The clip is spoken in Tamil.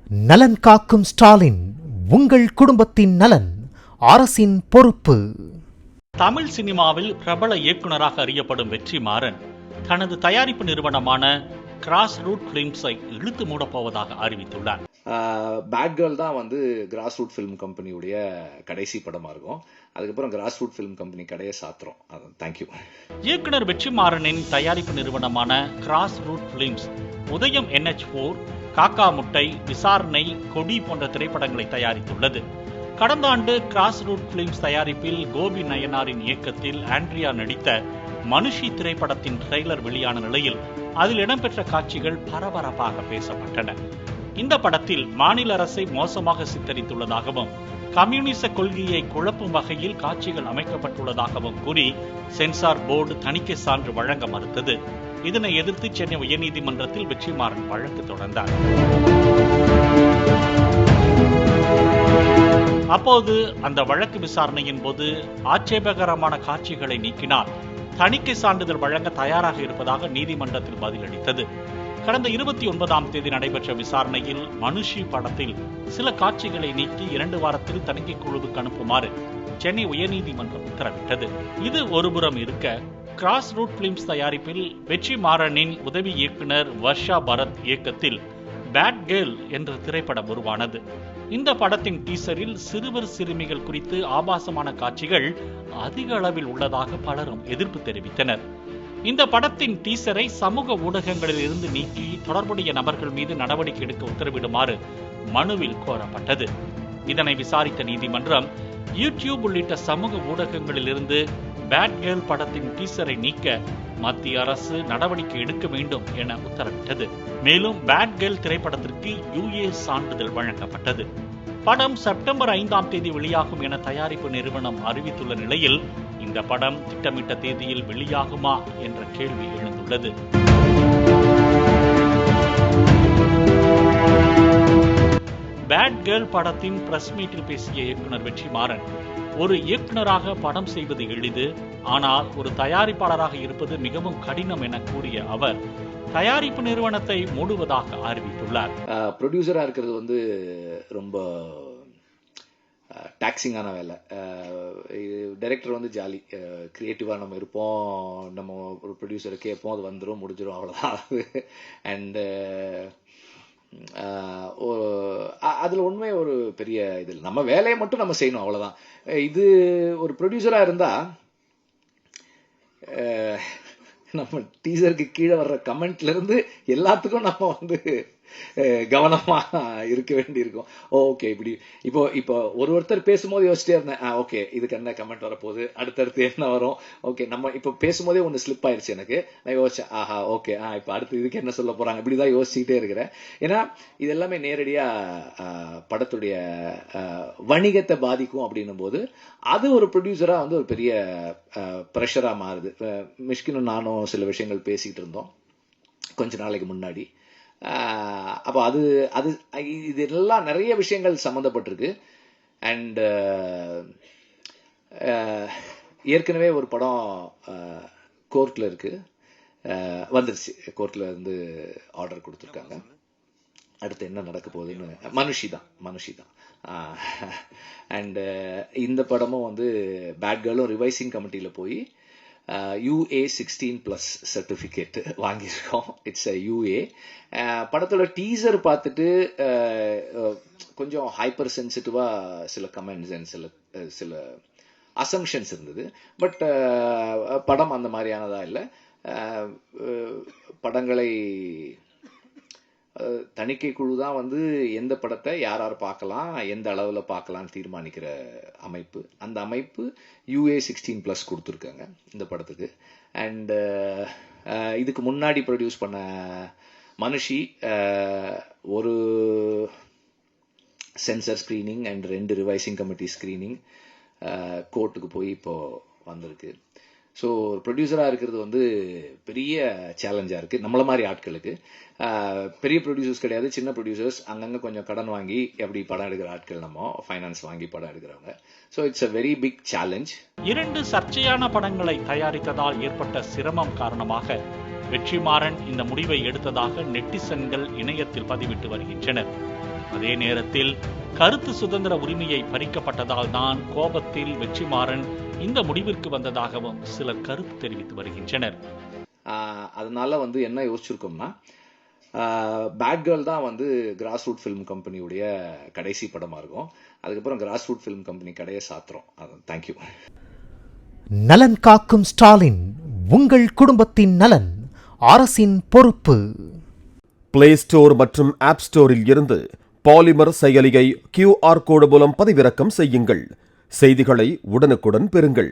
நலன் காக்கும் ஸ்டாலின், உங்கள் குடும்பத்தின் நலன் அரசின் பொறுப்பு. தமிழ் சினிமாவில் பிரபல இயக்குனராக அறியப்படும் வெற்றிமாறன் தனது தயாரிப்பு நிறுவனமான கிராஸ் ரூட் பிலிம்ஸை இழுத்து மூடப்போவதாக அறிவித்துள்ளார். பேட் கேர்ள் தான் கிராஸ் ரூட் ஃபிலிம் கம்பெனியுடைய கடைசி படமா இருக்கும். அதுக்கப்புறம் கிராஸ் ரூட் ஃபிலிம் கம்பெனி கடையை சாத்துறோம். தேங்க்யூ. இயக்குனர் வெற்றிமாறனின் தயாரிப்பு நிறுவனமான கிராஸ் ரூட் பிலிம்ஸ் உதயம் NH4, காக்கா முட்டை, விசாரணை, கொடி போன்ற திரைப்படங்களை தயாரித்துள்ளது. கடந்த ஆண்டு கிராஸ் ரூட் பிலிம்ஸ் தயாரிப்பில் கோபி நயனாரின் இயக்கத்தில் ஆண்ட்ரியா நடித்த மனுஷி திரைப்படத்தின் ட்ரெய்லர் வெளியான நிலையில் அதில் இடம்பெற்ற காட்சிகள் பரபரப்பாக பேசப்பட்டன. இந்த படத்தில் மாநில அரசை மோசமாக சித்தரித்துள்ளதாகவும் கம்யூனிச கொள்கையை குழப்பும் வகையில் காட்சிகள் அமைக்கப்பட்டுள்ளதாகவும் கூறி சென்சார் போர்டு தணிக்கை சான்று வழங்க மறுத்தது. இதனை எதிர்த்து சென்னை உயர்நீதிமன்றத்தில் வெற்றிமாறன் வழக்கு தொடர்ந்தார். அப்போது அந்த வழக்கு விசாரணையின் போது ஆட்சேபகரமான காட்சிகளை நீக்கினால் தணிக்கை சான்றிதழ் வழங்க தயாராக இருப்பதாக நீதிமன்றத்தில் பதிலளித்தது. கடந்த 29ஆம் தேதி நடைபெற்ற விசாரணையில் மனுஷி படத்தில் சில காட்சிகளை நீக்கி 2 வாரத்தில் தணிக்கை குழுவுக்கு அனுப்புமாறு சென்னை உயர்நீதிமன்றம் உத்தரவிட்டது. இது ஒருபுறம் இருக்க, கிராஸ் ரூட் பிலிம்ஸ் தயாரிப்பில் வெற்றிமாறனின் உதவி இயக்குனர் வர்ஷா பரத் இயக்கத்தில் பேட் கேர்ள் என்ற திரைப்படம் உருவானது. இந்த படத்தின் டீசரில் சிறுவர் சிறுமிகள் குறித்து ஆபாசமான காட்சிகள் அதிக அளவில் உள்ளதாக பலரும் எதிர்ப்பு தெரிவித்தனர். இந்த படத்தின் டீசரை சமூக ஊடகங்களில் இருந்து நீக்கி தொடர்புடைய நபர்கள் மீது நடவடிக்கை எடுக்க உத்தரவிடுமாறு மனுவில் கோரப்பட்டது. இதனை விசாரித்த நீதிமன்றம் யூடியூப் உள்ளிட்ட சமூக ஊடகங்களில் இருந்து பேட் கேர்ள் படத்தின் டீசரை நீக்க மத்திய அரசு நடவடிக்கை எடுக்க வேண்டும் என உத்தரவிட்டது. மேலும் பேட் கேர்ள் திரைப்படத்திற்கு UA சான்றிதழ் வழங்கப்பட்டது. படம் செப்டம்பர் 5ஆம் தேதி வெளியாகும் என தயாரிப்பு நிறுவனம் அறிவித்துள்ள நிலையில் இந்த படம் திட்டமிட்ட தேதியில் வெளியாகுமா என்ற கேள்வி எழுந்துள்ளது. பேட் கேர்ள் படத்தின் பிரஸ் மீட்டில் பேசிய இயக்குனர் வெற்றிமாறன், ஒரு இயக்குனராக படம் செய்வது எளிது, ஆனால் ஒரு தயாரிப்பாளராக இருப்பது மிகவும் கடினம் என கூறிய அவர் தயாரிப்பு நிறுவனத்தை மூடுவதாக அறிவித்துள்ளார். ப்ரொடியூசரா இருக்கிறது ரொம்ப டாக்ஸிங்கான வேலை. டைரக்டர் ஜாலி, கிரியேட்டிவா நம்ம இருப்போம், நம்ம ஒரு ப்ரொடியூசரை கேட்போம், அது வந்துடும், முடிஞ்சிடும், அவ்வளோதான். அண்ட் அதுல உண்மை ஒரு பெரிய இது இல்லை, நம்ம வேலையை மட்டும் நம்ம செய்யணும், அவ்வளவுதான். இது ஒரு ப்ரொடியூசரா இருந்தா நம்ம டீசருக்கு கீழே வர்ற கமெண்ட்ல இருந்து எல்லாத்துக்கும் நம்ம கவனமா இருக்க வேண்டி இருக்கும். ஓகே, இப்படி இப்போ ஒருத்தர் பேசும்போது யோசிச்சிட்டே இருந்தேன், ஓகே இதுக்கு என்ன கமெண்ட் வரப்போகுது, அடுத்தடுத்து என்ன வரும், ஓகே நம்ம இப்போ பேசும்போதே ஒன்று ஸ்லிப் ஆயிடுச்சு எனக்கு. நான் யோசிச்சேன், ஆஹா ஓகே இப்போ அடுத்து இதுக்கு என்ன சொல்ல போறாங்க, இப்படிதான் யோசிச்சுக்கிட்டே இருக்கிறேன். ஏன்னா இது எல்லாமே நேரடியா படத்துடைய வணிகத்தை பாதிக்கும் அப்படின்னும் போது அது ஒரு ப்ரொடியூசரா ஒரு பெரிய ப்ரெஷரா மாறுது. மிஷ்கினும் நானும் சில விஷயங்கள் பேசிக்கிட்டு இருந்தோம் கொஞ்ச நாளைக்கு முன்னாடி. அப்போ அது அது இதெல்லாம் நிறைய விஷயங்கள் சம்மந்தப்பட்டிருக்கு. அண்ட் ஏற்கனவே ஒரு படம் கோர்ட்ல இருக்கு, வந்துருச்சு, கோர்ட்ல இருந்து ஆர்டர் கொடுத்துருக்காங்க. அடுத்து என்ன நடக்க போகுதுன்னு மனுஷி தான். அண்ட் இந்த படமும் பேட் கேர்ளும் ரிவைசிங் கமிட்டியில போய் UA 16+ சர்டிபிகேட் வாங்கியிருக்கோம். It's UA. படத்தோட டீசர் பார்த்துட்டு கொஞ்சம் ஹைப்பர் சென்சிட்டிவா சில கமெண்ட்ஸ் அண்ட் சில அசம்ஷன்ஸ் இருந்தது. பட் படம் அந்த மாதிரியானதா இல்லை. படங்களை தணிக்கை குழு தான் எந்த படத்தை யார் பார்க்கலாம், எந்த அளவில் பார்க்கலாம்னு தீர்மானிக்கிற அமைப்பு. அந்த அமைப்பு UA 16+ கொடுத்துருக்காங்க இந்த படத்துக்கு. அண்ட் இதுக்கு முன்னாடி ப்ரொடியூஸ் பண்ண மனுஷி ஒரு sensor screening and 2 revising committee screening கோர்ட்டுக்கு போய் இப்போ வந்திருக்கு. ஸோ ஒரு ப்ரொடியூசராக இருக்கிறது பெரிய சேலஞ்சாக இருக்குது நம்மள மாதிரி ஆட்களுக்கு. பெரிய ப்ரொடியூசர்ஸ் கிடையாது, சின்ன ப்ரொடியூசர்ஸ், அங்கங்கே கொஞ்சம் கடன் வாங்கி எப்படி படம் எடுக்கிற ஆட்கள், நம்ம ஃபைனான்ஸ் வாங்கி படம் எடுக்கிறவங்க. So it's a very big challenge. 2 சர்ச்சையான படங்களை தயாரித்ததால் ஏற்பட்ட சிரமம் காரணமாக வெற்றிமாறன் இந்த முடிவை எடுத்ததாக நெட்டிசன்கள் இணையத்தில் பதிவிட்டு வருகின்றனர். அதே நேரத்தில் கருத்து சுதந்திர உரிமையை பறிக்கப்பட்டதால் தான் கோபத்தில் வெற்றிமாறன் இந்த முடிவிற்கு வந்ததாகவும் சிலர் கருத்து தெரிவித்து வருகின்றனர். அதனால என்ன யோசிச்சிருக்கோம்னா, பேட் கேர்ள் தான் கிராஸ் ரூட் ஃபிலிம் கம்பெனியுடைய கடைசி படமா இருக்கும். அதுக்கப்புறம் கிராஸ் ரூட் ஃபிலிம் கம்பெனி கடையை சாத்துறோம். தேங்க்யூ. நலன் காக்கும் ஸ்டாலின், உங்கள் குடும்பத்தின் நலன் அரசின் பொறுப்பு. பிளே ஸ்டோர் மற்றும் ஆப் ஸ்டோரில் இருந்து பாலிமர் செயலியை QR கோடு மூலம் பதிவிறக்கம் செய்யுங்கள். செய்திகளை உடனுக்குடன் பெறுங்கள்.